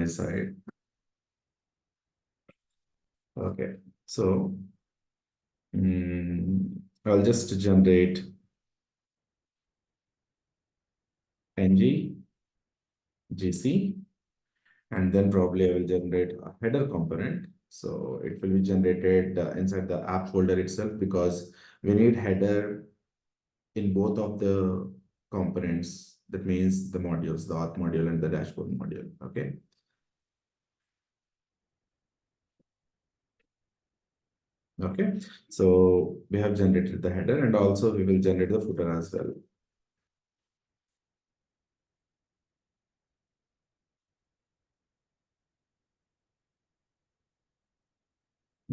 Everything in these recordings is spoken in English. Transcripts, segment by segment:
my side. Okay, so I'll just generate ng gc, and then probably I will generate a header component. So it will be generated inside the app folder itself, because we need header in both of the components. That means the modules, the auth module and the dashboard module. Okay. Okay. So we have generated the header, and also we will generate the footer as well.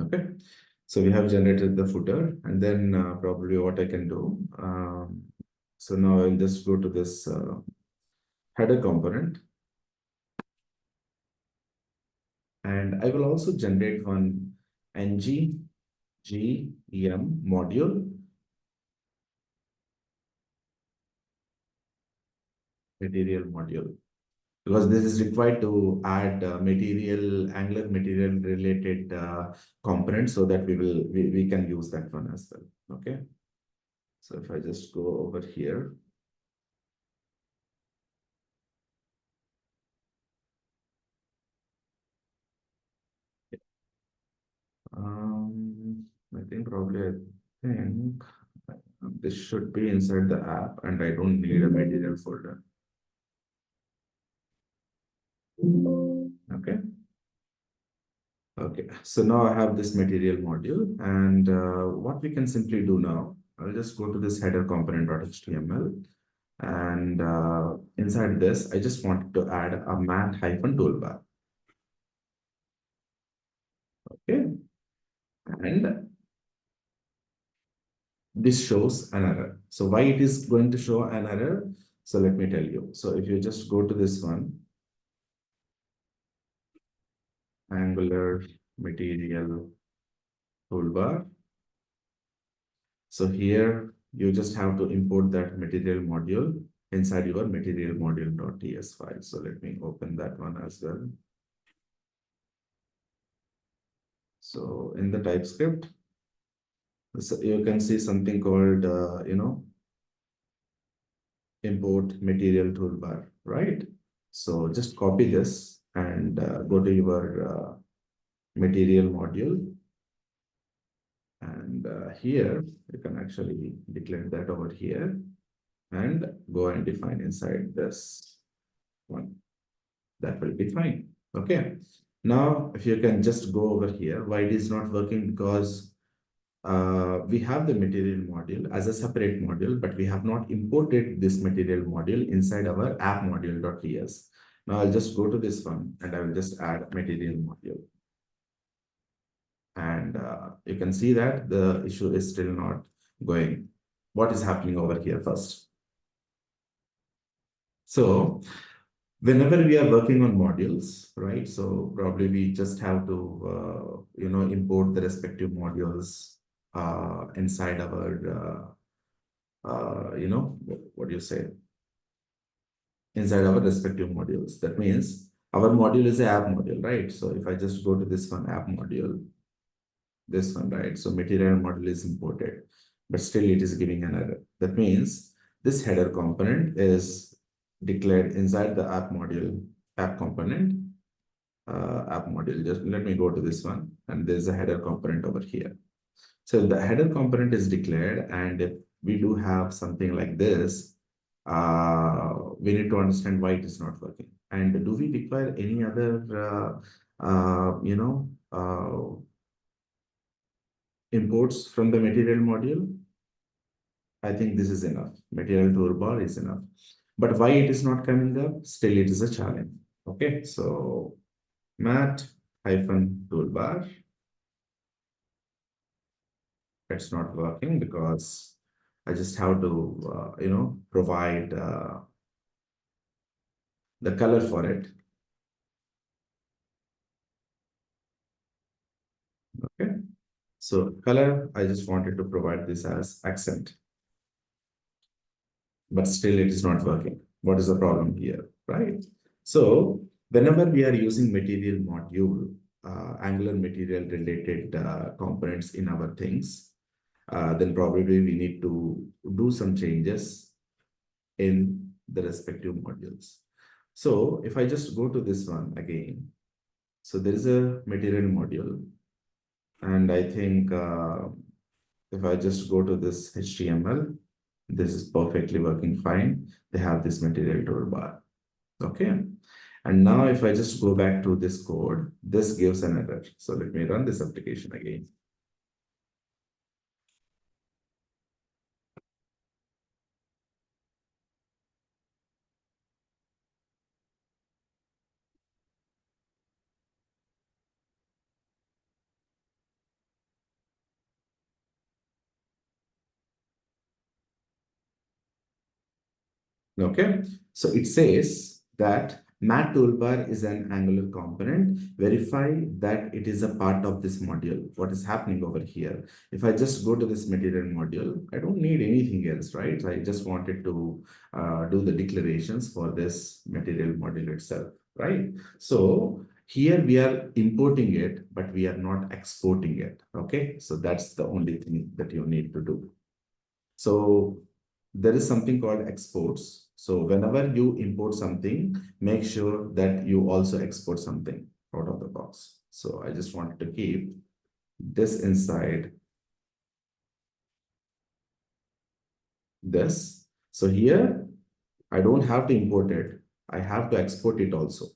Okay. So we have generated the footer, and then probably what I can do. So now I'll just go to this header component, and I will also generate one ng gem module material module, because this is required to add material, Angular material related components, so that we can use that one as well. Okay. So if I just go over here, I think this should be inside the app, and I don't need a material folder. Okay. Okay, so now I have this material module, and what we can simply do now, I'll just go to this header component.html, and inside this, I just wanted to add a mat-toolbar. Okay, and this shows an error. So why it is going to show an error? So let me tell you. So if you just go to this one, Angular material toolbar. So here you just have to import that material module inside your material module.ts file. So let me open that one as well. So in the TypeScript, you can see something called, import material toolbar, right? So just copy this and go to your material module. And here you can actually declare that over here and go and define inside this one. That will be fine. Okay. Now, if you can just go over here, why it is not working? Because we have the material module as a separate module, but we have not imported this material module inside our app module.ts. Now I'll just go to this one and I will just add material module. And you can see that the issue is still not going. What is happening over here first? So whenever we are working on modules, right? So probably we just have to, import the respective modules inside our, what do you say? Inside our respective modules. That means our module is an app module, right? So if I just go to this one, app module, this one, right? So material module is imported, but still it is giving an error. That means this header component is declared inside the app module, app component, app module. Just let me go to this one, and there's a header component over here. So the header component is declared, and if we do have something like this, we need to understand why it is not working. And do we require any other, imports from the material module? I think this is enough. Material toolbar is enough. But why it is not coming up? Still, it is a challenge. Okay, so mat-toolbar. It's not working because I just have to, provide the color for it. Okay, so color, I just wanted to provide this as accent, but still it is not working. What is the problem here, right? So Whenever we are using material module, Angular material related components in our things, then probably we need to do some changes in the respective modules. So if I just go to this one again, so there is a material module, and I think if I just go to this HTML, this is perfectly working fine. They have this material toolbar. Okay. And now if I just go back to this code, this gives an error. So let me run this application again. Okay. So it says that Mat toolbar is an Angular component. Verify that it is a part of this module. What is happening over here? If I just go to this material module, I don't need anything else, right? I just wanted to do the declarations for this material module itself, right? So here we are importing it, but we are not exporting it. Okay. So that's the only thing that you need to do. So there is something called exports. So whenever you import something, make sure that you also export something out of the box. So I just wanted to keep this inside this. So here, I don't have to import it. I have to export it also.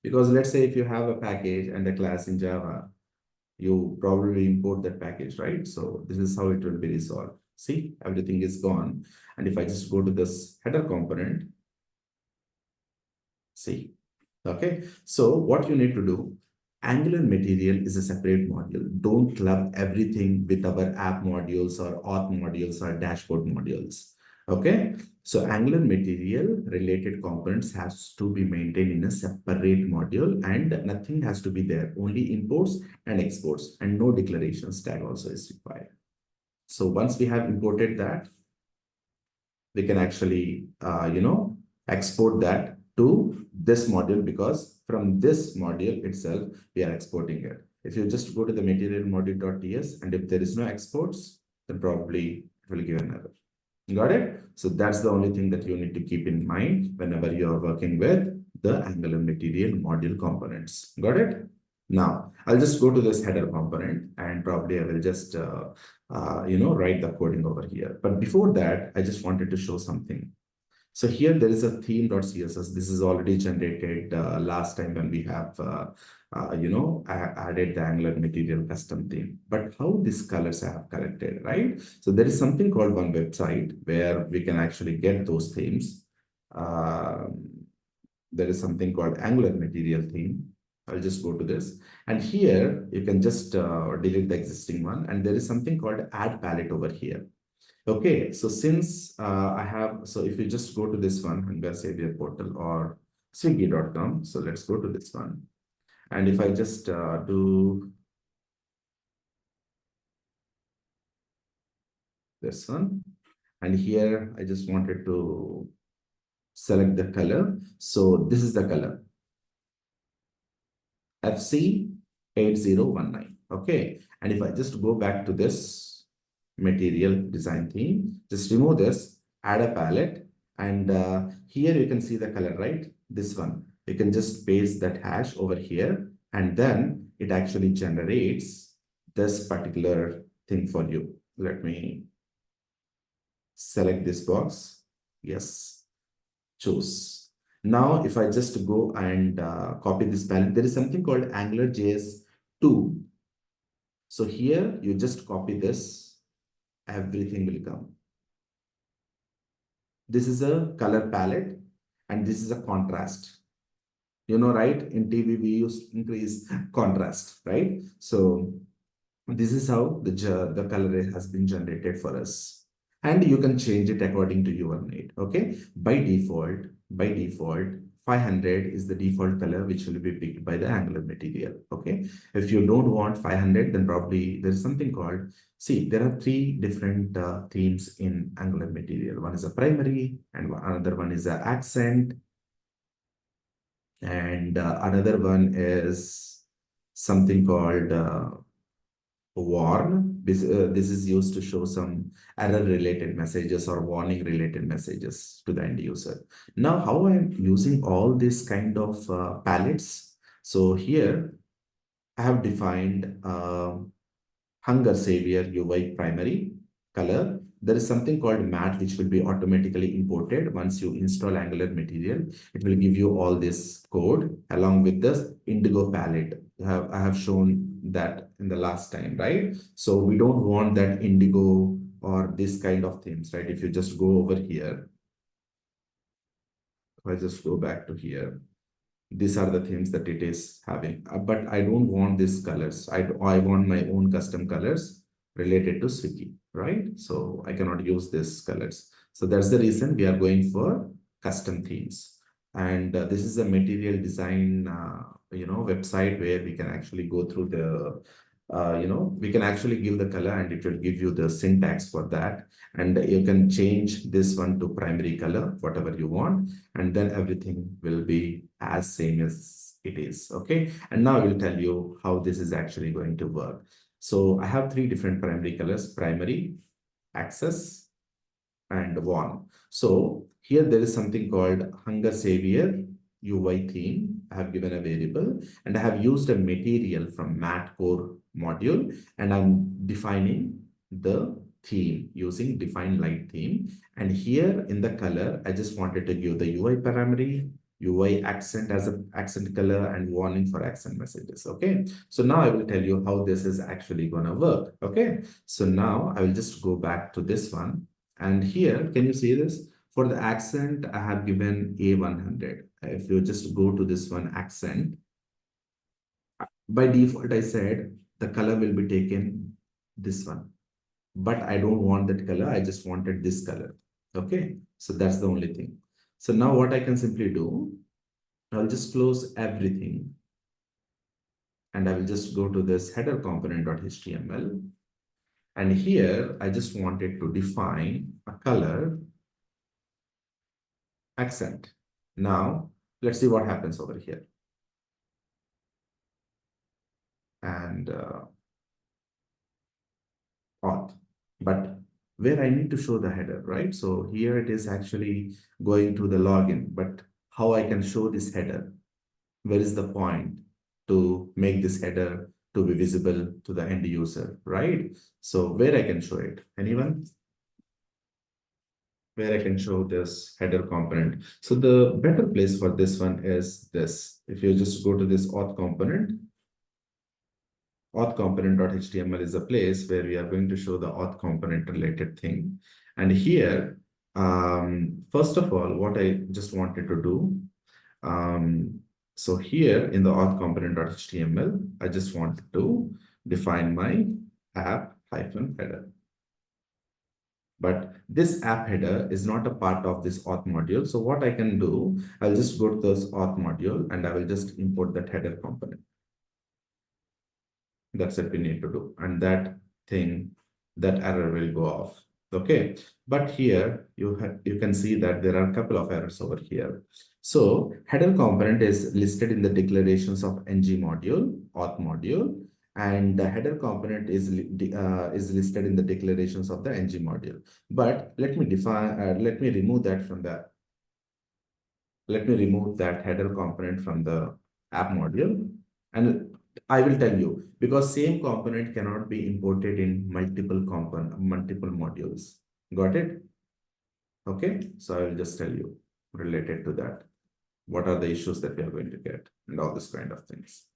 Because let's say if you have a package and a class in Java, you probably import that package, right? So this is how it will be resolved. See, everything is gone. And if I just go to this header component, see, okay. So what you need to do, Angular material is a separate module. Don't club everything with our app modules or auth modules or dashboard modules. Okay. So Angular material related components has to be maintained in a separate module and nothing has to be there. Only imports and exports and no declarations tag also is required. So once we have imported that, we can actually, export that to this module, because from this module itself, we are exporting it. If you just go to the material module.ts, and if there is no exports, then probably it will give an error. Got it? So that's the only thing that you need to keep in mind whenever you are working with the Angular material module components. Got it? Now, I'll just go to this header component and probably I will just, write the coding over here. But before that, I just wanted to show something. So here there is a theme.css. This is already generated last time when we have, added the Angular material custom theme. But how these colors I have collected, right? So there is something called one website where we can actually get those themes. There is something called Angular material theme. I'll just go to this. And here you can just delete the existing one. And there is something called add palette over here. Okay, so since so if you just go to this one, Hunger Savior portal or swiggy.com, so let's go to this one. And if I just do this one, and here I just wanted to select the color. So this is the color, FC8019. Okay, and if I just go back to this material design theme, just remove this, add a palette, and here you can see the color, right? This one, you can just paste that hash over here, and then it actually generates this particular thing for you. Let me select this box. Yes, choose. Now, if I just go and copy this palette, there is something called AngularJS 2. So here you just copy this, everything will come. This is a color palette and this is a contrast. You know, right? In TV, we use increase contrast, right? So this is how the color has been generated for us. And you can change it according to your need. Okay. By default, 500 is the default color which will be picked by the Angular material. Okay. If you don't want 500, then probably there is something called, see, there are three different themes in Angular material. One is a primary and another one is a accent. And another one is something called warn. This is used to show some error related messages or warning related messages to the end user. Now, how I'm using all these kind of palettes. So here I have defined Hunger Savior UI primary color. There is something called matte, which will be automatically imported. Once you install Angular Material, it will give you all this code along with this indigo palette. I have shown that in the last time, right? So we don't want that indigo or this kind of themes, right? If you just go over here, if I just go back to here, these are the themes that it is having. But I don't want these colors. I want my own custom colors related to Swiggy, right? So I cannot use these colors. So that's the reason we are going for custom themes. And this is a material design, website where we can actually go through the, we can actually give the color and it will give you the syntax for that. And you can change this one to primary color, whatever you want, and then everything will be as same as it is. Okay. And now I will tell you how this is actually going to work. So I have three different primary colors: primary, access, and one. So here there is something called Hunger Savior UI theme. I have given a variable and I have used a material from Matte Core module, and I'm defining the theme using define light theme. And here in the color, I just wanted to give the UI parameter, UI accent as a accent color, and warning for accent messages. Okay. So now I will tell you how this is actually going to work. Okay. So now I will just go back to this one. And here, can you see this? For the accent, I have given A100. If you just go to this one accent, by default, I said the color will be taken this one. But I don't want that color. I just wanted this color. Okay. So that's the only thing. So now what I can simply do, I'll just close everything. And I will just go to this header component.html. And here, I just wanted to define a color accent. Now, let's see what happens over here. And auth. But where I need to show the header, right? So here it is actually going to the login, but how I can show this header? Where is the point to make this header to be visible to the end user, right? So where I can show it? Anyone? Where I can show this header component. So the better place for this one is this. If you just go to this auth component.html is a place where we are going to show the auth component related thing. And here, first of all, what I just wanted to do, so here in the auth component.html, I just wanted to define my app-header. But this app header is not a part of this auth module. So what I can do, I'll just go to this auth module and I will just import that header component. That's what we need to do. And that error will go off. Okay. But here you can see that there are a couple of errors over here. So header component is listed in the declarations of ng module, auth module, and the header component is listed in the declarations of the ng module. But let me remove that from the, let me remove that header component from the app module. And I will tell you, because same component cannot be imported in multiple modules. Got it? Okay. So I will just tell you related to that. What are the issues that we are going to get and all this kind of things.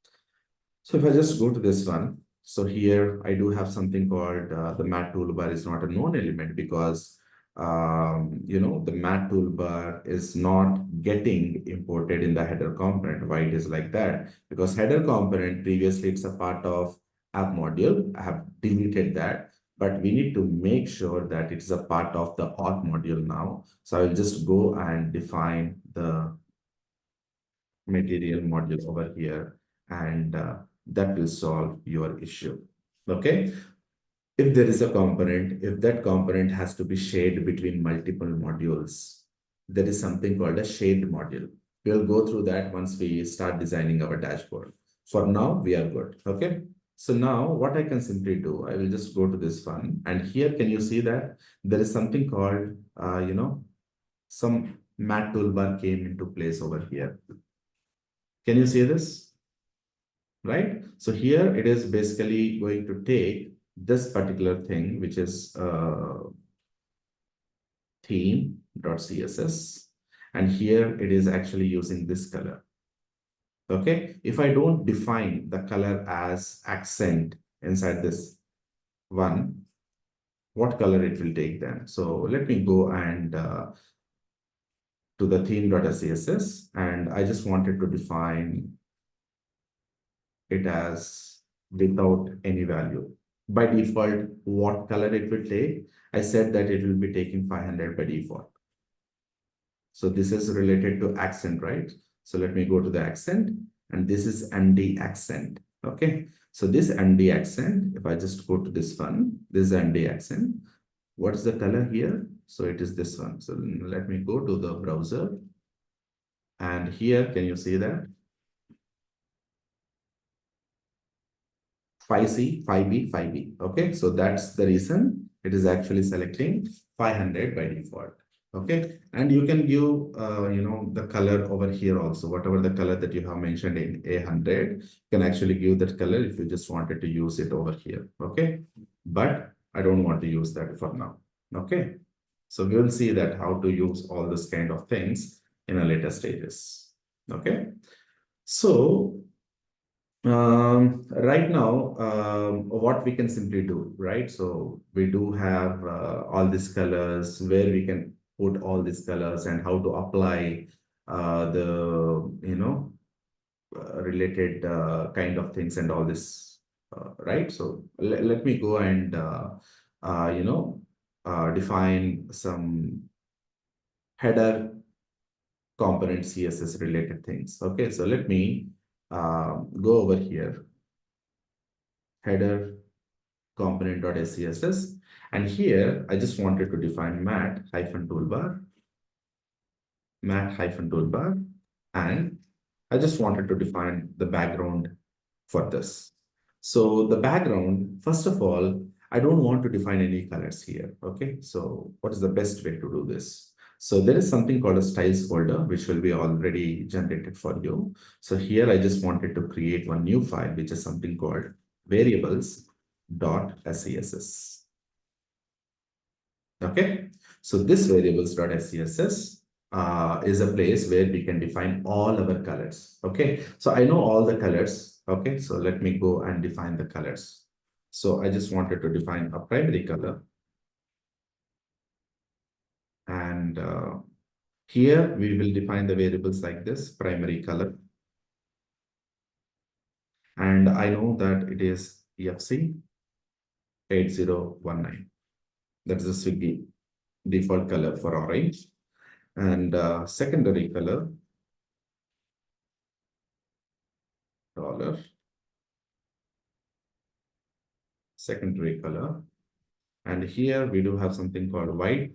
So if I just go to this one, so here I do have something called the matte toolbar is not a known element because the matte toolbar is not getting imported in the header component. Why it is like that? Because header component previously it's a part of app module. I have deleted that, but we need to make sure that it's a part of the auth module now. So I will just go and define the material module over here, and that will solve your issue. Okay. If there is a component, if that component has to be shared between multiple modules, there is something called a shared module. We'll go through that once we start designing our dashboard. For now, we are good. Okay. So now what I can simply do, I will just go to this one. And here, can you see that there is something called, some matte toolbar came into place over here. Can you see this? Right? So here it is basically going to take this particular thing, which is theme.css. And here it is actually using this color. Okay, if I don't define the color as accent inside this one, what color it will take then? So let me go and to the theme.css, and I just wanted to define it as without any value. By default, what color it will take? I said that it will be taking 500 by default. So this is related to accent, right? So let me go to the accent, and this is ND accent. Okay. So this ND accent, if I just go to this one, this is ND accent. What's the color here? So it is this one. So let me go to the browser. And here, can you see that? 5C, 5B, 5B. Okay. So that's the reason it is actually selecting 500 by default. Okay, and you can give the color over here also, whatever the color that you have mentioned in A100, you can actually give that color if you just wanted to use it over here. Okay, but I don't want to use that for now. Okay, so we will see that how to use all this kind of things in a later stages. Okay, so right now, what we can simply do, right? So we do have all these colors where we can put all these colors and how to apply the, related kind of things and all this, right? So let me go and, define some header component CSS related things. Okay, so let me go over here, header component.scss, and here I just wanted to define matte-toolbar, matte-toolbar, and I just wanted to define the background for this. So the background, first of all, I don't want to define any colors here. Okay, so what is the best way to do this? So there is something called a styles folder, which will be already generated for you. So here I just wanted to create one new file, which is something called variables.scss. Okay, so this variables.scss is a place where we can define all our colors. Okay, so I know all the colors. Okay, so let me go and define the colors. So I just wanted to define a primary color. And here we will define the variables like this, primary color. And I know that it is EFC 8019. That is a Swiggy default color for orange. And secondary color, dollar, secondary color. And here we do have something called white.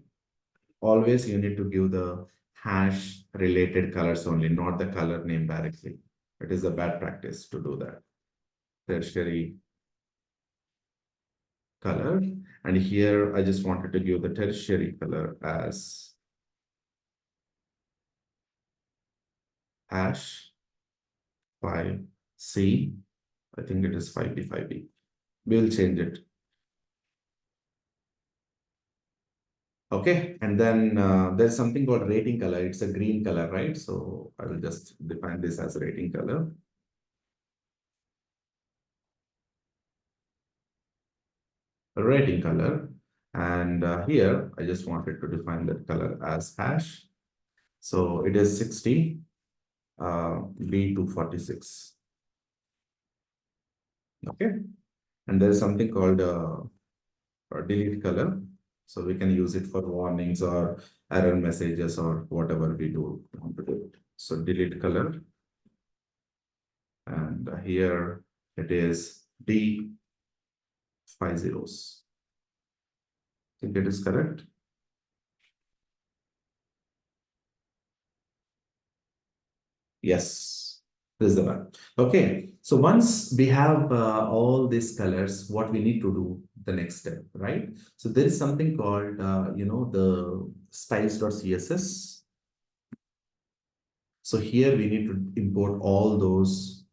Always you need to give the hash related colors only, not the color name directly. It is a bad practice to do that. Tertiary color. And here I just wanted to give the tertiary color as hash 5C. I think it is 5B, 5B. We'll change it. Okay, and then there's something called rating color. It's a green color, right? So I will just define this as rating color. Rating color. And here, I just wanted to define that color as hash. So it is 60, B246. Okay. And there's something called delete color. So we can use it for warnings or error messages or whatever we do want to do. So delete color. And here it is D 5 zeros. I think it is correct. Yes, this is the one. Okay, so once we have all these colors, what we need to do the next step, right? So there is something called, the styles.css. So here we need to import all those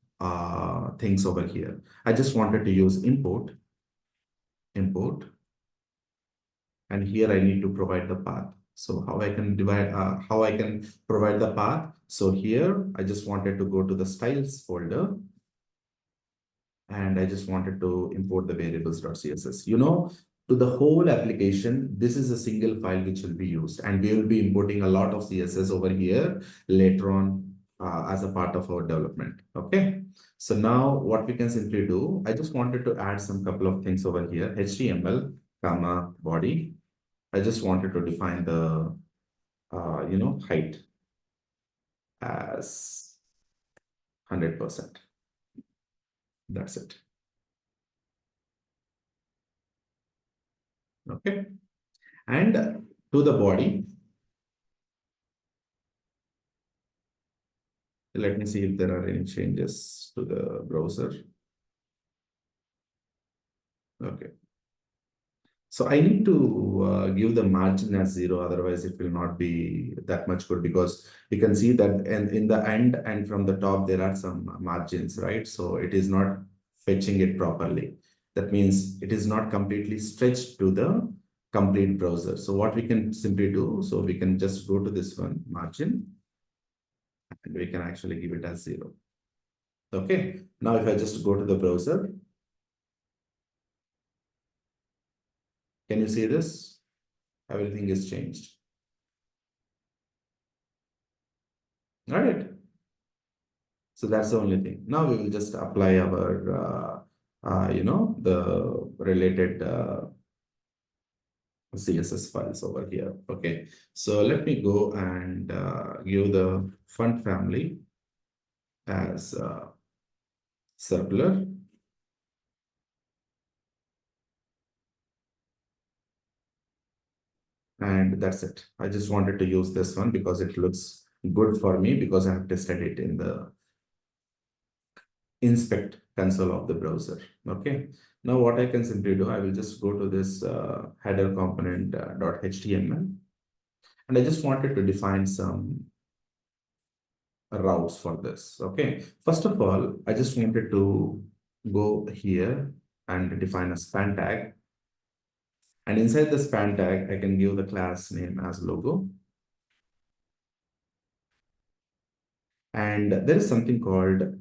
things over here. I just wanted to use import, and here I need to provide the path. So how I can provide the path. So here I just wanted to go to the styles folder, and I just wanted to import the variables.css. To the whole application, this is a single file which will be used, and we will be importing a lot of CSS over here later on as a part of our development. Okay. So now what we can simply do, I just wanted to add some couple of things over here, HTML, comma, body. I just wanted to define the, height as 100%. That's it. Okay. And to the body, let me see if there are any changes to the browser. Okay. So I need to give the margin as 0, otherwise it will not be that much good, because you can see that in the end and from the top, there are some margins, right? So it is not fetching it properly. That means it is not completely stretched to the complete browser. So what we can simply do, so we can just go to this one, margin, and we can actually give it as 0. Okay. Now if I just go to the browser, can you see this? Everything is changed. Got it? So that's the only thing. Now we will just apply our, the related CSS files over here. Okay. So let me go and give the font family as circular. And that's it. I just wanted to use this one because it looks good for me, because I have tested it in the inspect console of the browser. Okay. Now what I can simply do, I will just go to this header component .html, and I just wanted to define some routes for this. Okay. First of all, I just wanted to go here and define a span tag. And inside the span tag, I can give the class name as logo. And there is something called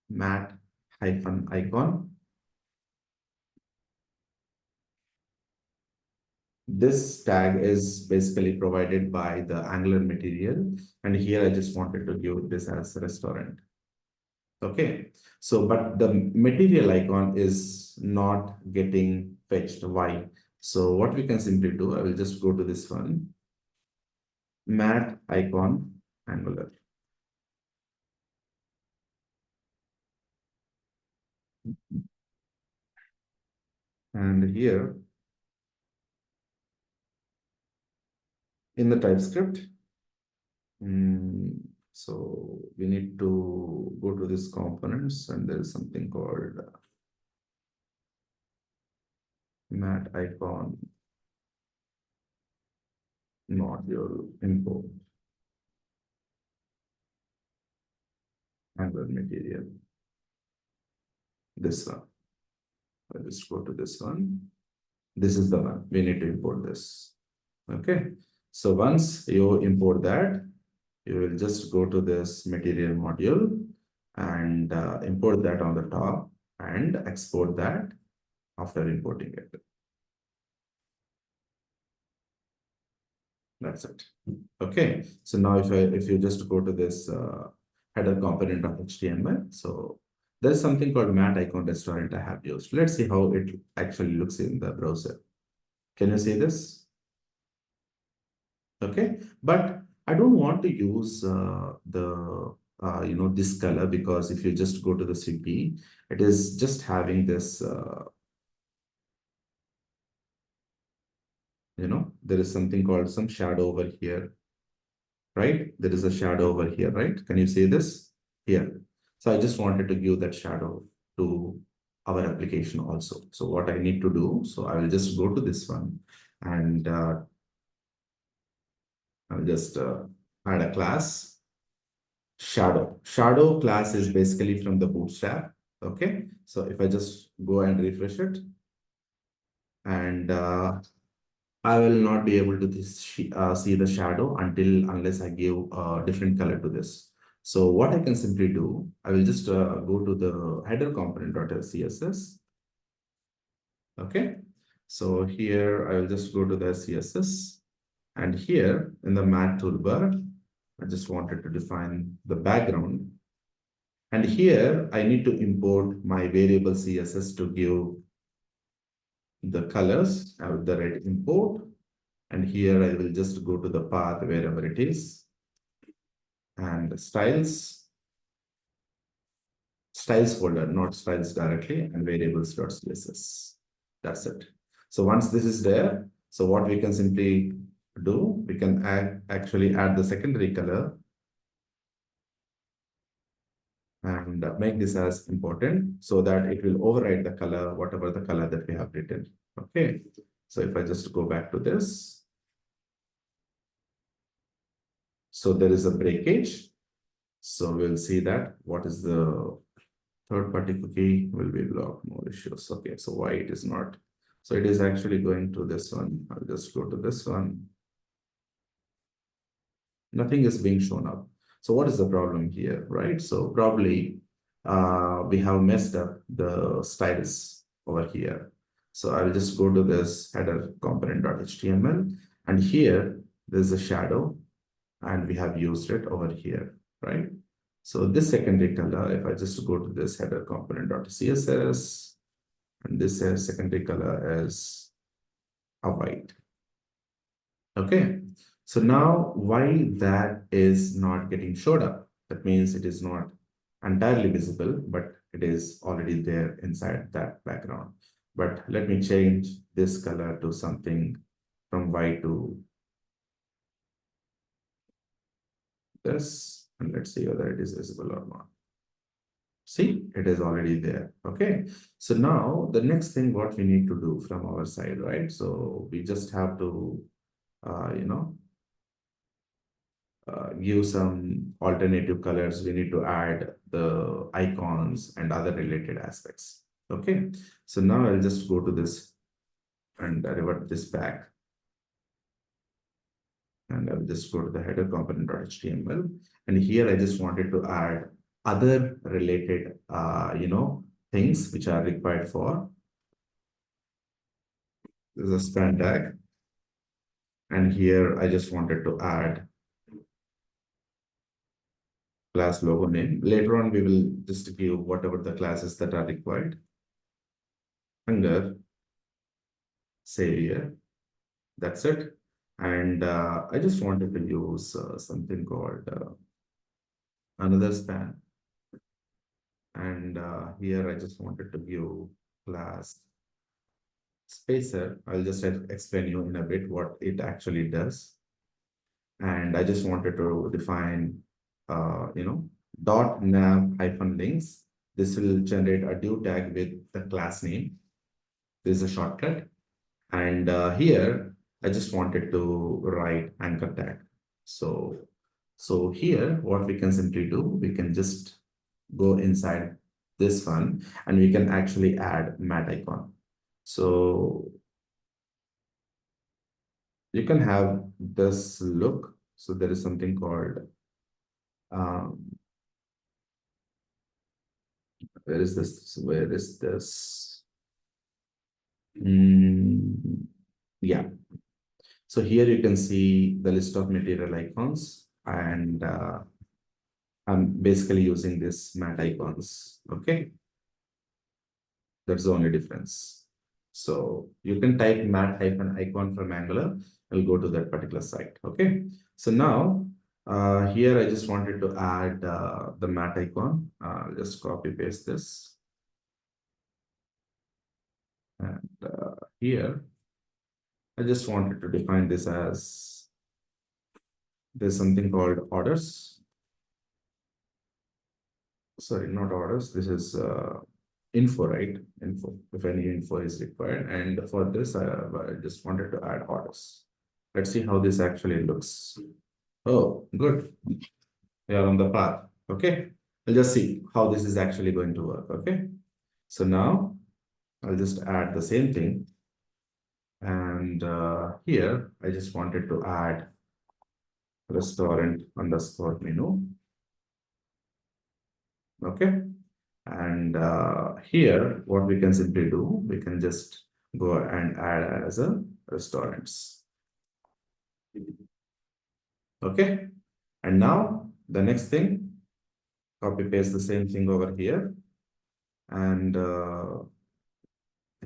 mat-icon. This tag is basically provided by the Angular material. And here I just wanted to give this as a restaurant. Okay. So, but the material icon is not getting fetched. Why? So what we can simply do, I will just go to this one, mat icon Angular. And here in the TypeScript, so we need to go to this components, and there is something called mat icon module import Angular material. This one. I'll just go to this one. This is the one. We need to import this. Okay. So once you import that, you will just go to this material module and import that on the top and export that after importing it. That's it. Okay. So now if you just go to this header component of HTML, so there's something called mat icon restaurant I have used. Let's see how it actually looks in the browser. Can you see this? Okay, but I don't want to use this color, because if you just go to the CP, it is just having this, there is something called some shadow over here, right? There is a shadow over here, right? Can you see this? here. So I just wanted to give that shadow to our application also. So what I need to do, so I will just go to this one and I'll just add a class shadow. Shadow class is basically from the Bootstrap. Okay. So if I just go and refresh it and I will not be able to see the shadow unless I give a different color to this. So what I can simply do, I will just go to the header component.css. Okay. So here I will just go to the CSS and here in the matte toolbar, I just wanted to define the background. And here I need to import my variable CSS to give the colors. I have the red import. And here I will just go to the path wherever it is and styles folder, not styles directly, and variables.css. That's it. So once this is there, so what we can simply do, we can actually add the secondary color and make this as important so that it will override the color, whatever the color that we have written. Okay. So if I just go back to this, so there is a breakage. So we'll see that what is the third party cookie will be blocked, no issues. Okay, so why it is not? So it is actually going to this one. I'll just go to this one. Nothing is being shown up. So what is the problem here, right? So probably we have messed up the styles over here. So I'll just go to this header component.html and here there's a shadow and we have used it over here, right? So this secondary color, if I just go to this header component.css, and this secondary color is a white. Okay. So now why that is not getting showed up? That means it is not entirely visible, but it is already there inside that background. But let me change this color to something from white to this, and let's see whether it is visible or not. See, it is already there. Okay. So now the next thing what we need to do from our side, right? So we just have to, you know, give some alternative colors. We need to add the icons and other related aspects. Okay. So now I'll just go to this and revert this back. And I'll just go to the header component.html. And here I just wanted to add other related, things which are required for. There's a span tag. And here I just wanted to add class logo name. Later on, we will just give whatever the classes that are required. Under Savior. That's it. And I just wanted to use something called another span. And here I just wanted to give class spacer. I'll just explain you in a bit what it actually does. And I just wanted to define, dot nav hyphen links. This will generate a div tag with the class name. This is a shortcut. And here, I just wanted to write anchor tag. So here, what we can simply do, we can just go inside this one and we can actually add matte icon. So you can have this look. So there is something called, where is this? Where is this? Yeah. So here you can see the list of material icons and I'm basically using this matte icons. Okay. That's the only difference. So you can type matte hyphen icon from Angular. I'll go to that particular site. Okay. So now here I just wanted to add the matte icon. I'll just copy paste this. And here I just wanted to define this as there's something called orders. sorry, not orders. This is info, right? Info, if any info is required. And for this, I just wanted to add orders. Let's see how this actually looks. Oh, good. We are on the path. Okay. We'll just see how this is actually going to work. Okay. So now I'll just add the same thing. And here, I just wanted to add restaurant underscore menu. Okay. And here, what we can simply do, we can just go and add as a restaurants. Okay. And now the next thing, copy paste the same thing over here. And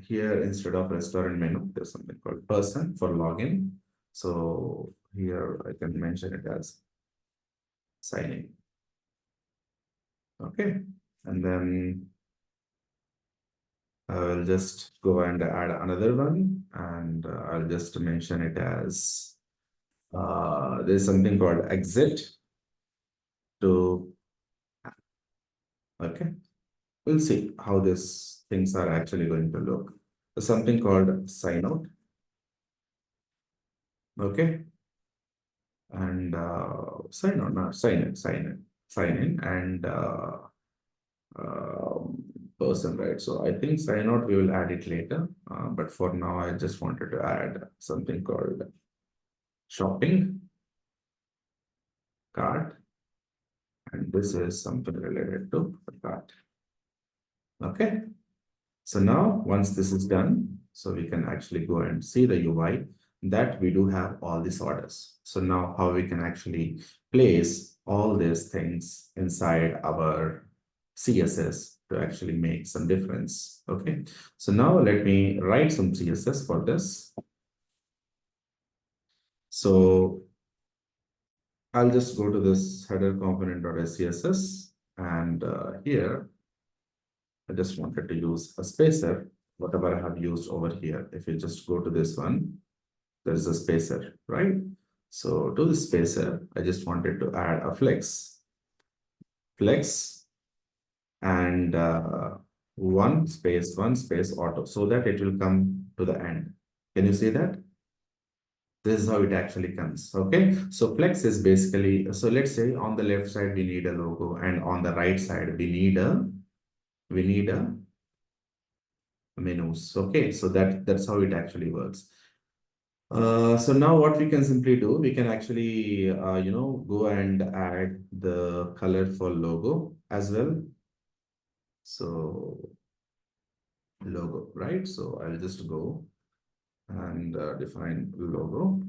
here, instead of restaurant menu, there's something called person for login. So here I can mention it as signing. Okay. And then I'll just go and add another one, and I'll just mention it as there's something called exit to, okay. We'll see how these things are actually going to look. There's something called sign out. Okay. And sign on, not sign in, and person, right? So I think sign out, we will add it later. But for now, I just wanted to add something called shopping cart. And this is something related to the cart. Okay. So now once this is done, so we can actually go and see the UI that we do have all these orders. So now how we can actually place all these things inside our CSS to actually make some difference. Okay. So now let me write some CSS for this. So I'll just go to this header component.scss, and here I just wanted to use a spacer, whatever I have used over here. If you just go to this one, there is a spacer, right? So to the spacer, I just wanted to add a flex, and one space auto, so that it will come to the end. Can you see that? This is how it actually comes. Okay. So flex is basically, so let's say on the left side, we need a logo, and on the right side, we need a menus. Okay. So that's how it actually works. So now what we can simply do, we can actually, go and add the color for logo as well. So logo, right? So I'll just go and define logo.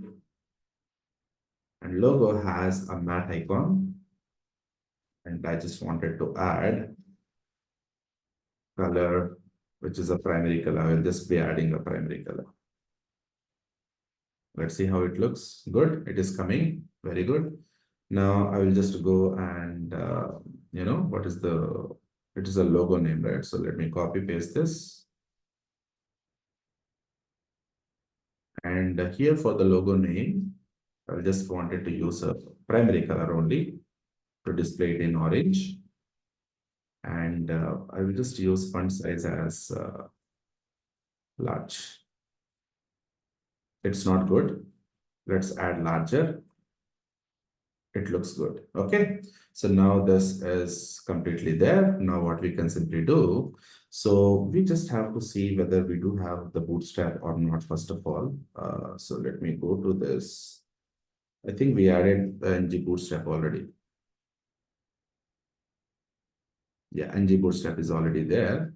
And logo has a matte icon. And I just wanted to add color, which is a primary color. I will just be adding a primary color. Let's see how it looks. Good. It is coming. Very good. Now I will just go and, what is it is a logo name, right? So let me copy paste this. And here for the logo name, I just wanted to use a primary color only to display it in orange. And I will just use font size as large. It's not good. Let's add larger. It looks good. Okay. So now this is completely there. Now what we can simply do, so we just have to see whether we do have the bootstrap or not, first of all. So let me go to this. I think we added the ng bootstrap already. Yeah, ng bootstrap is already there.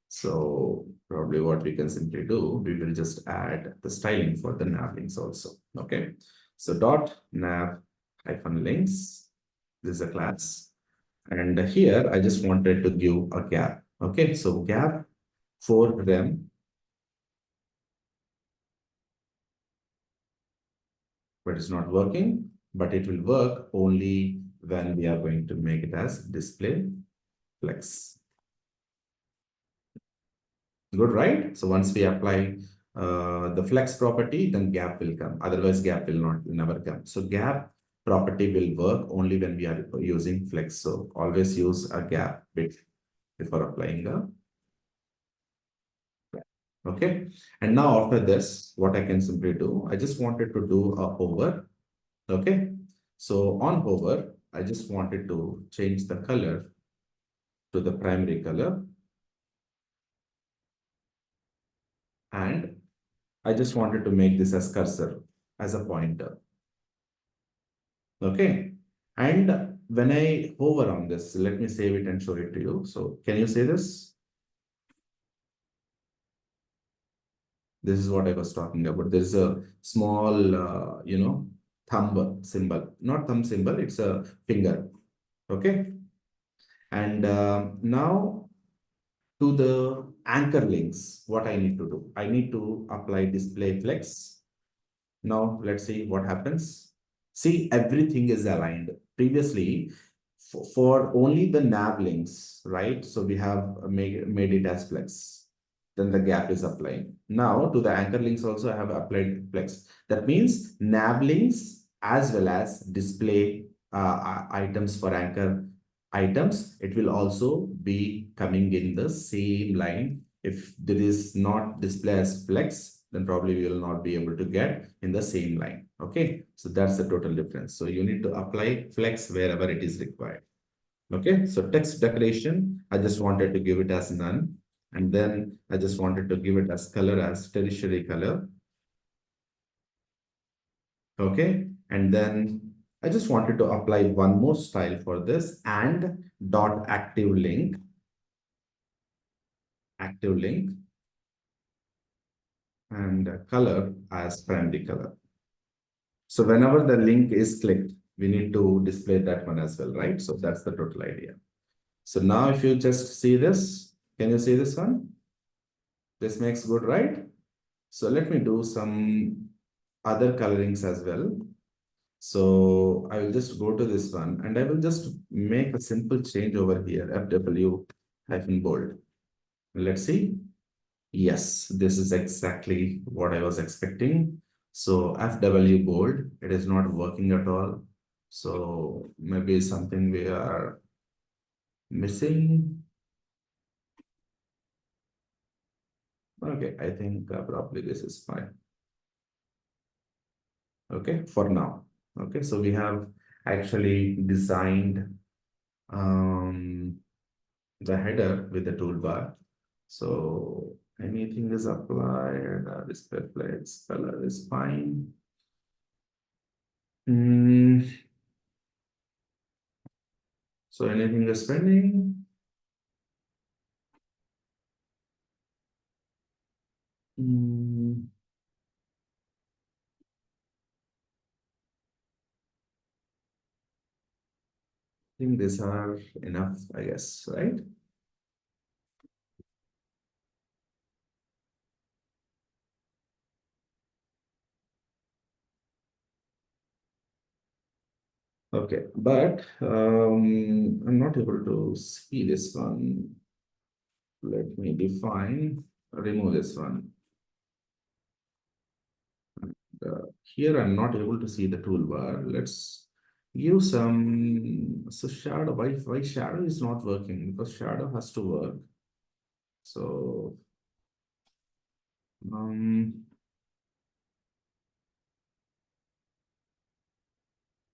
So probably what we can simply do, we will just add the styling for the nav links also. Okay. So dot nav hyphen links. This is a class. And here I just wanted to give a gap. Okay. So gap for them. But it's not working, but it will work only when we are going to make it as display flex. Good, right? So once we apply the flex property, then gap will come. Otherwise, gap will never come. So gap property will work only when we are using flex. So always use a gap bit before applying the. Okay. And now after this, what I can simply do, I just wanted to do a hover. Okay. So on hover, I just wanted to change the color to the primary color. And I just wanted to make this as cursor, as a pointer. Okay. And when I hover on this, let me save it and show it to you. So can you say this? This is what I was talking about. There's a small, thumb symbol, not thumb symbol, it's a finger. Okay. And now to the anchor links, what I need to do, I need to apply display flex. Now let's see what happens. See, everything is aligned. Previously, for only the nav links, right? So we have made it as flex. Then the gap is applying. Now to the anchor links also I have applied flex. That means nav links as well as display items for anchor items, it will also be coming in the same line. If there is not display as flex, then probably we will not be able to get in the same line. Okay, so that's the total difference. So you need to apply flex wherever it is required. Okay, so text decoration, I just wanted to give it as none. And then I just wanted to give it as color as tertiary color. Okay, and then I just wanted to apply one more style for this and dot active link and color as primary color. So whenever the link is clicked, we need to display that one as well, right? So that's the total idea. So now if you just see this, can you see this one? This makes good, right? So let me do some other colorings as well. So I will just go to this one and I will just make a simple change over here, FW hyphen bold. Let's see. Yes, this is exactly what I was expecting. So FW bold, it is not working at all. So maybe something we are missing. Okay, I think probably this is fine. Okay, for now. Okay, so we have actually designed the header with the toolbar. So anything is applied, display flex, color is fine. So anything is pending. I think these are enough, I guess, right? Okay, but I'm not able to see this one. Let me remove this one. Here I'm not able to see the toolbar. Let's give some, so shadow, why shadow is not working? Because shadow has to work. So,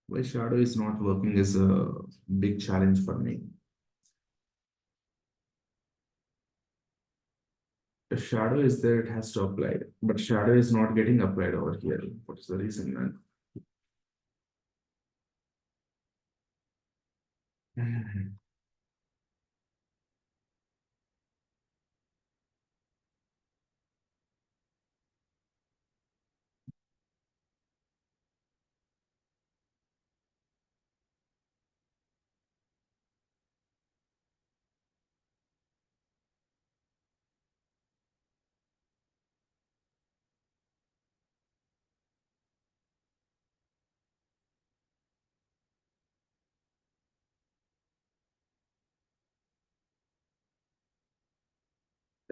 why shadow is not working is a big challenge for me. The shadow is there, it has to apply, but shadow is not getting applied over here. What's the reason, man?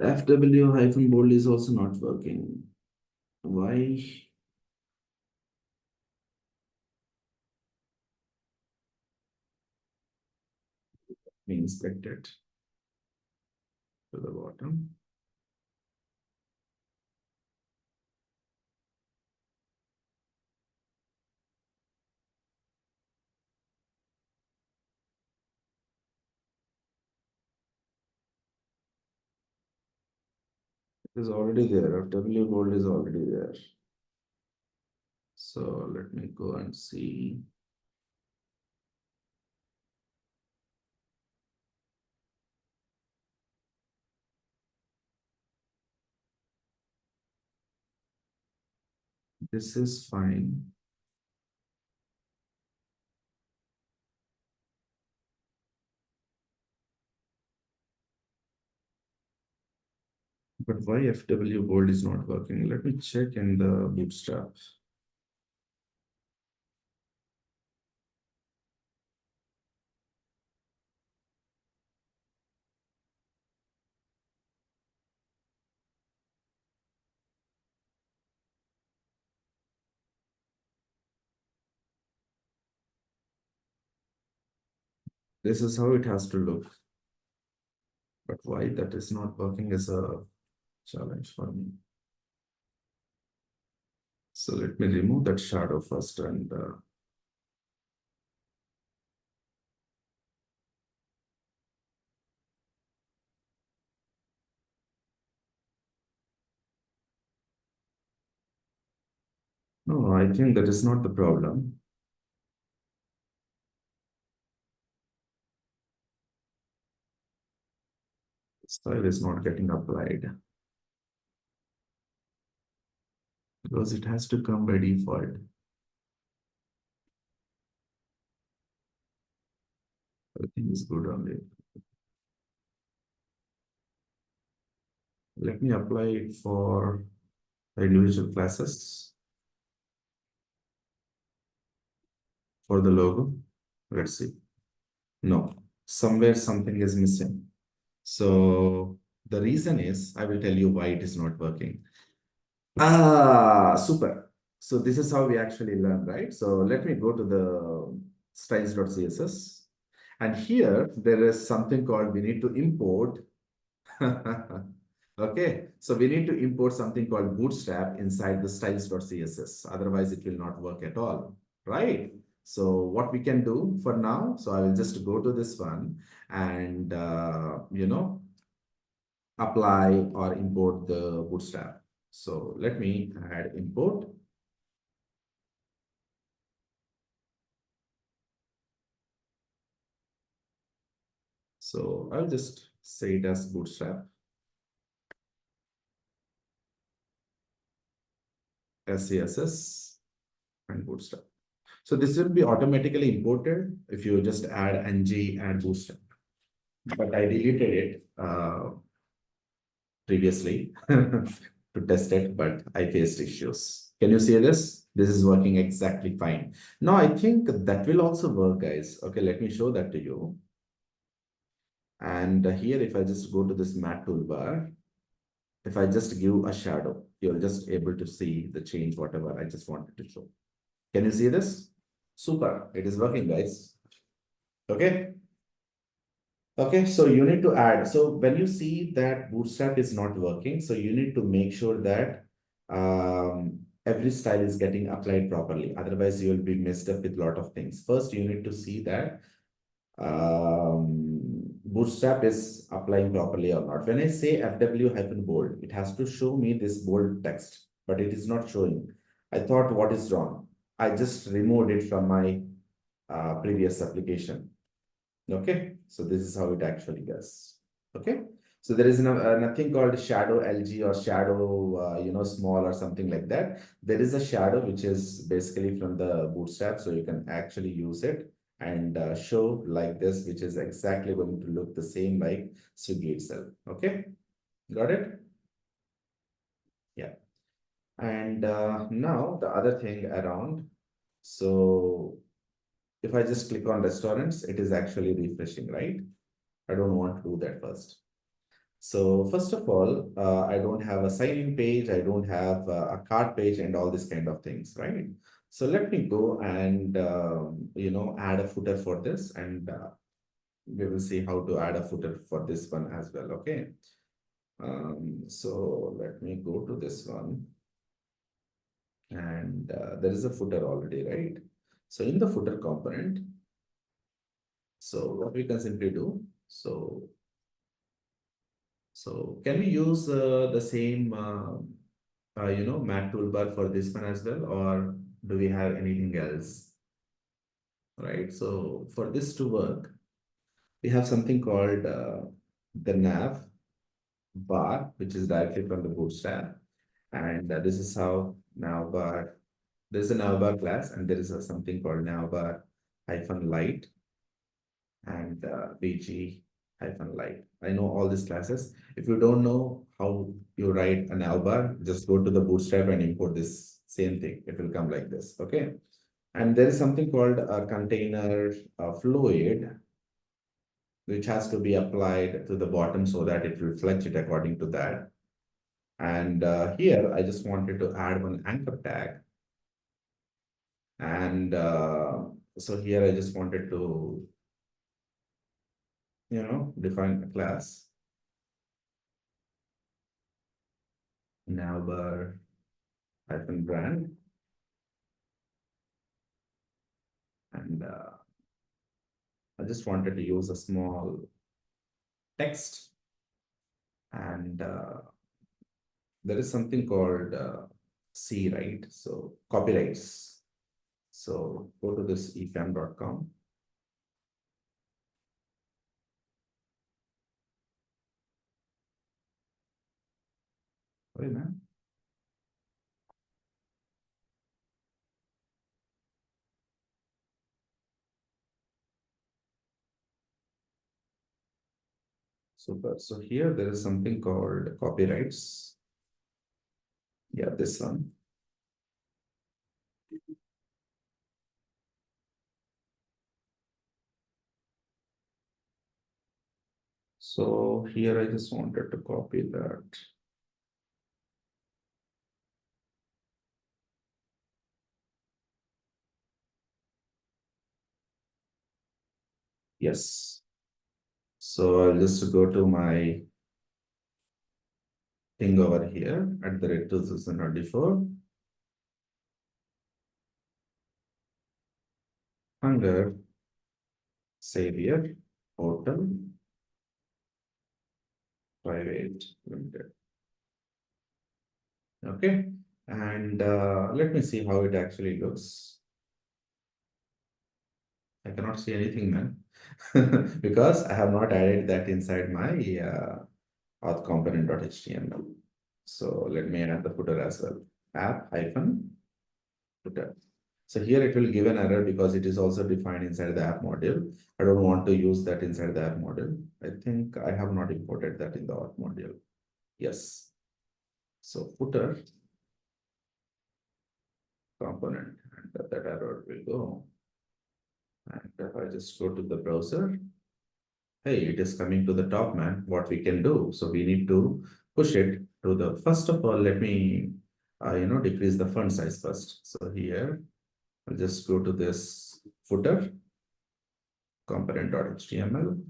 FW hyphen bold is also not working. Why? me inspect it to the bottom. It is already there. FW bold is already there. So let me go and see. This is fine. But why FW bold is not working? Let me check in the Bootstrap. This is how it has to look. But why that is not working is a challenge for me. So let me remove that shadow first and no, I think that is not the problem. Style is not getting applied because it has to come by default. Everything is good only. Let me apply it for the individual classes for the logo. Let's see. No, somewhere something is missing. So the reason is, I will tell you why it is not working. Ah, super. So this is how we actually learn, right? So let me go to the styles.css. And here there is something called we need to import. Okay, so we need to import something called Bootstrap inside the styles.css. Otherwise, it will not work at all, right? So what we can do for now, so I will just go to this one and, apply or import the Bootstrap. So let me add import. So I'll just say it as Bootstrap, SCSS, and Bootstrap. So this will be automatically imported if you just add ng and Bootstrap. But I deleted it previously to test it, but I faced issues. Can you see this? This is working exactly fine. Now I think that will also work, guys. Okay, let me show that to you. And here, if I just go to this matte toolbar, if I just give a shadow, you're just able to see the change, whatever I just wanted to show. Can you see this? Super, it is working, guys. Okay. Okay, so you need to add. So when you see that Bootstrap is not working, so you need to make sure that every style is getting applied properly. Otherwise, you will be messed up with a lot of things. First, you need to see that Bootstrap is applying properly or not. When I say FW-bold, it has to show me this bold text, but it is not showing. I thought, what is wrong? I just removed it from my previous application. Okay, so this is how it actually does. Okay, so there is nothing called shadow LG or shadow, small or something like that. There is a shadow which is basically from the Bootstrap, so you can actually use it and show like this, which is exactly going to look the same like Swiggy itself. Okay, got it? Yeah. And now the other thing around, so if I just click on restaurants, it is actually refreshing, right? I don't want to do that first. So first of all, I don't have a sign-in page. I don't have a cart page and all these kind of things, right? So let me go and, add a footer for this. And we will see how to add a footer for this one as well. Okay. So let me go to this one, and there is a footer already, right? So in the footer component, so what we can simply do, so can we use the same mat toolbar for this one as well, or do we have anything else? Right. So for this to work, we have something called the nav bar, which is directly from the Bootstrap. And this is how navbar, there's a navbar class, and there is a something called navbar hyphen light and bg hyphen light. I know all these classes. If you don't know how you write a navbar, just go to the Bootstrap and import this same thing. It will come like this. Okay. And there is something called a container fluid, which has to be applied to the bottom so that it reflects it according to that. And here, I just wanted to add one anchor tag. And so here, I just wanted to, define a class. Navbar hyphen brand. And I just wanted to use a small text. And there is something called C, right? So copyrights. So go to this ecam.com. Wait, man. Super. So here there is something called copyrights. Yeah, this one. So here I just wanted to copy that. Yes. So I'll just go to my thing over here at the rate 2024. Hunger, Savior, Hotel, Private Limited. Okay. And let me see how it actually looks. I cannot see anything, man, because I have not added that inside my auth component.html. So let me add the footer as well. App hyphen footer. So here it will give an error because it is also defined inside the app module. I don't want to use that inside the app module. I think I have not imported that in the auth module. Yes. So footer component, and that error will go. And if I just go to the browser, hey, it is coming to the top, man. What we can do? So we need to push it to the, first of all, let me, decrease the font size first. So here, I'll just go to this footer component.html.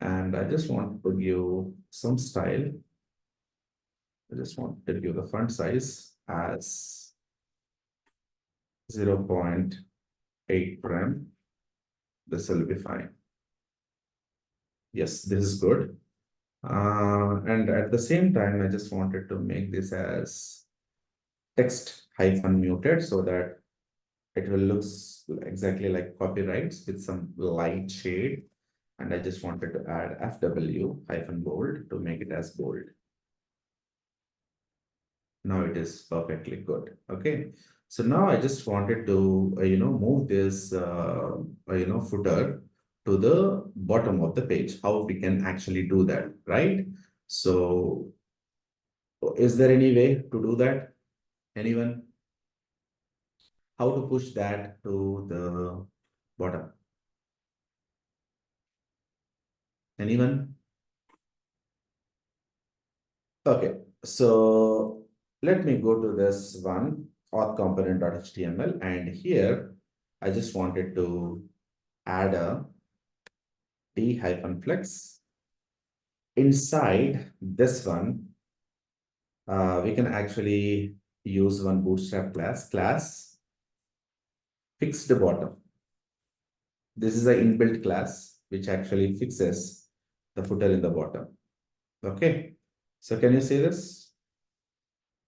And I just want to give some style. I just want to give the font size as 0.8 paren. This will be fine. Yes, this is good. And at the same time, I just wanted to make this as text hyphen muted so that it will look exactly like copyrights with some light shade. And I just wanted to add FW hyphen bold to make it as bold. Now it is perfectly good. Okay. So now I just wanted to, move this, footer to the bottom of the page, how we can actually do that, right? So is there any way to do that? Anyone? How to push that to the bottom? Anyone? Okay, so let me go to this one, auth component.html, and here I just wanted to add a t-flex. Inside this one, we can actually use one bootstrap class fixed bottom. This is an inbuilt class which actually fixes the footer in the bottom. Okay, so can you see this?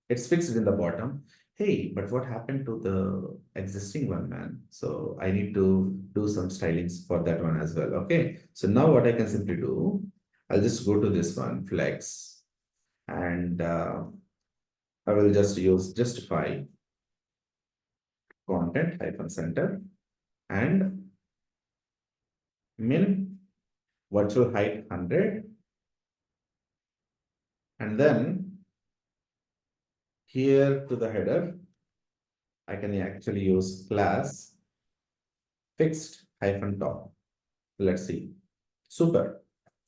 It's fixed in the bottom. Hey, but what happened to the existing one, man? So I need to do some stylings for that one as well. Okay, so now what I can simply do, I'll just go to this one, flex, and I will just use justify content hyphen center and min virtual height 100. And then here to the header, I can actually use class fixed hyphen top. Let's see. Super.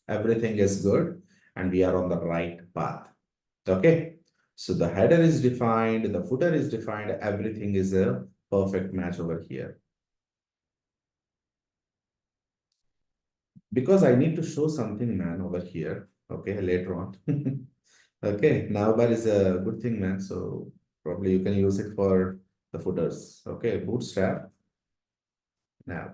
Everything is good and we are on the right path. Okay. So the header is defined, the footer is defined, everything is a perfect match over here. Because I need to show something, man, over here. Okay, later on. Okay, navbar is a good thing, man. So probably you can use it for the footers. Okay, bootstrap nav.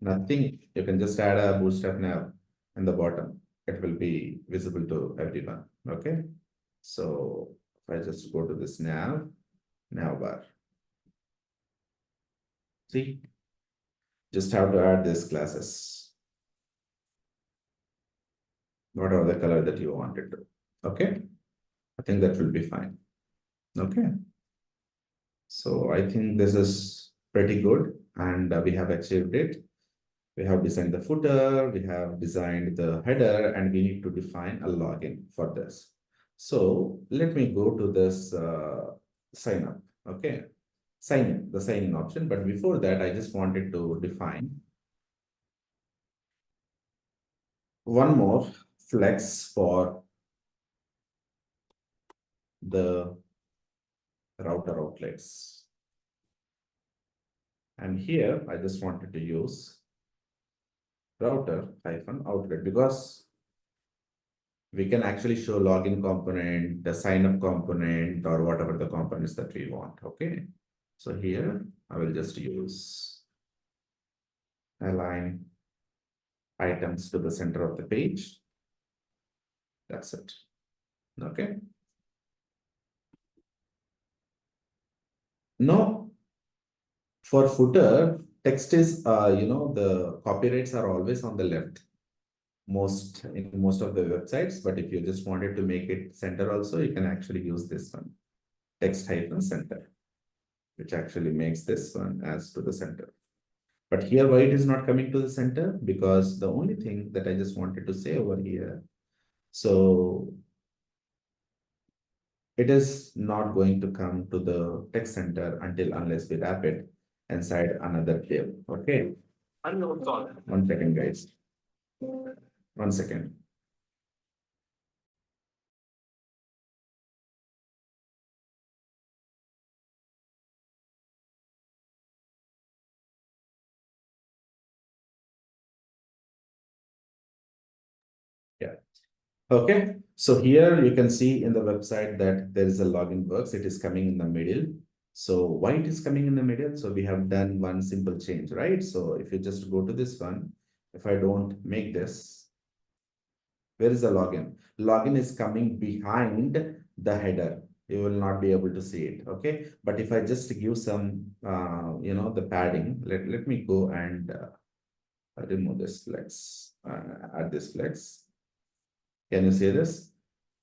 Nothing. You can just add a bootstrap nav in the bottom. It will be visible to everyone. Okay. So if I just go to this nav bar. See, just have to add these classes. Whatever the color that you wanted to. Okay. I think that will be fine. Okay. So I think this is pretty good and we have achieved it. We have designed the footer, we have designed the header, and we need to define a login for this. So let me go to this sign up. Okay. Sign in, the sign in option. But before that, I just wanted to define one more flex for the router outlets. And here I just wanted to use router hyphen outlet because we can actually show login component, the sign up component, or whatever the components that we want. Okay. So here I will just use align items to the center of the page. That's it. Okay. Now for footer, text is, the copyrights are always on the left in most of the websites. But if you just wanted to make it center also, you can actually use this one, text hyphen center, which actually makes this one as to the center. But here, why it is not coming to the center? Because the only thing that I just wanted to say over here, so it is not going to come to the text center unless we wrap it inside another div. Okay. One second, guys. 1 second. Yeah. Okay. So here you can see in the website that there is a login works. It is coming in the middle. So why it is coming in the middle? So we have done one simple change, right? So if you just go to this one, if I don't make this, where is the login? Login is coming behind the header. You will not be able to see it. Okay. But if I just give some, the padding, let me go and remove this flex, add this flex. Can you see this?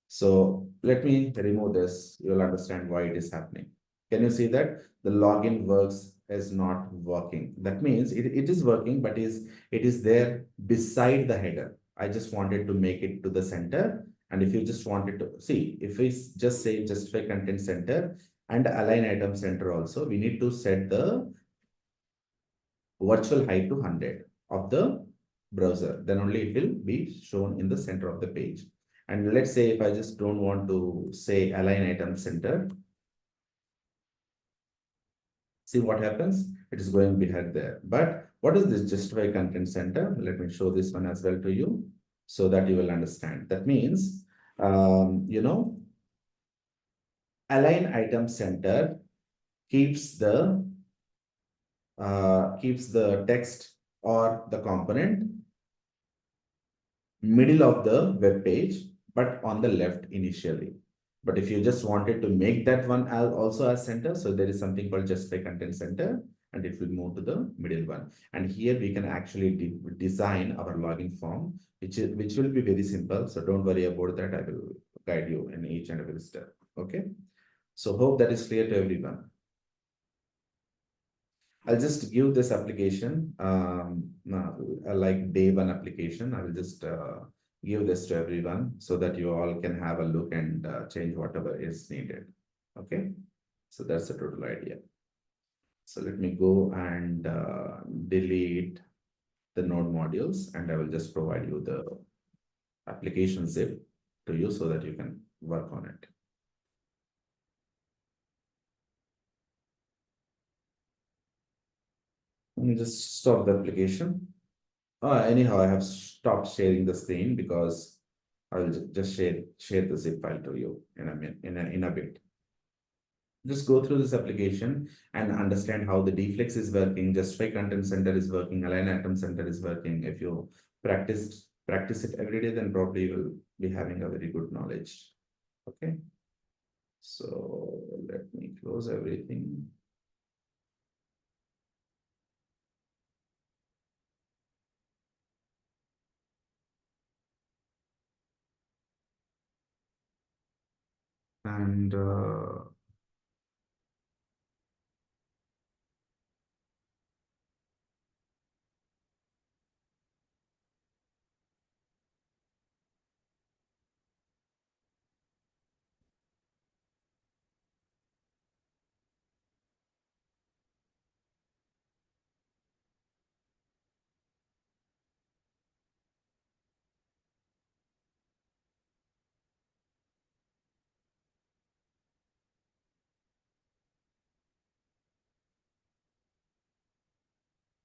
So let me remove this. You'll understand why it is happening. Can you see that the login works is not working? That means it is working, but it is there beside the header. I just wanted to make it to the center. And if you just wanted to see, if we just say justify content center and align item center also, we need to set the virtual height to 100 of the browser. Then only it will be shown in the center of the page. And let's say if I just don't want to say align item center, See what happens? It is going behind there. But what is this justify content center? Let me show this one as well to you so that you will understand. That means, you know, align item center keeps the text or the component middle of the web page, but on the left initially. But if you just wanted to make that one also as center, so there is something called justify content center, and it will move to the middle one. And here we can actually design our login form, which will be very simple. So don't worry about that. I will guide you in each and every step. Okay. So hope that is clear to everyone. I'll just give this application, like day one application. I will just give this to everyone so that you all can have a look and change whatever is needed. Okay, so that's the total idea. So let me go and delete the node modules, and I will just provide you the application zip to you so that you can work on it. Let me just stop the application. Anyhow, I have stopped sharing the screen because I will just share the zip file to you in a bit. Just go through this application and understand how the deflex is working, justify content center is working, align item center is working. If you practice it every day, then probably you will be having a very good knowledge. Okay. So let me close everything. And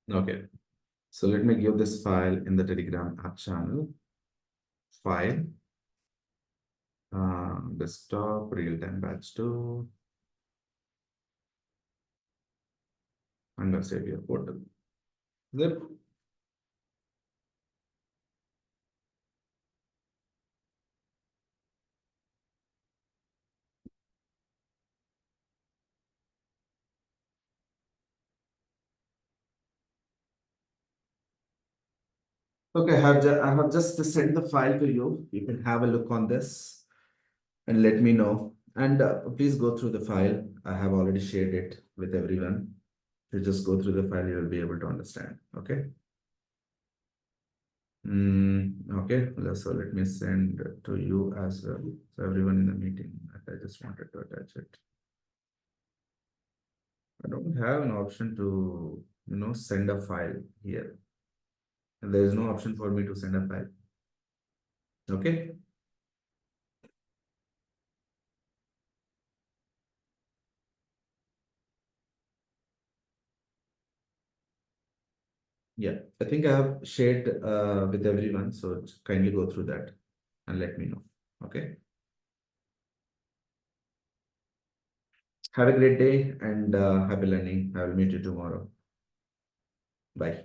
okay. So let me give this file in the Telegram app channel. File, desktop, real-time batch 2, and the Savior portal. Zip. Okay, I have just sent the file to you. You can have a look on this and let me know. And please go through the file. I have already shared it with everyone. If you just go through the file, you will be able to understand. Okay. Okay. So let me send to you as well. So everyone in the meeting. I just wanted to attach it. I don't have an option to, send a file here. And there is no option for me to send a file. Okay. Yeah, I think I have shared with everyone. So kindly go through that and let me know. Okay. Have a great day and happy learning. I will meet you tomorrow. Bye.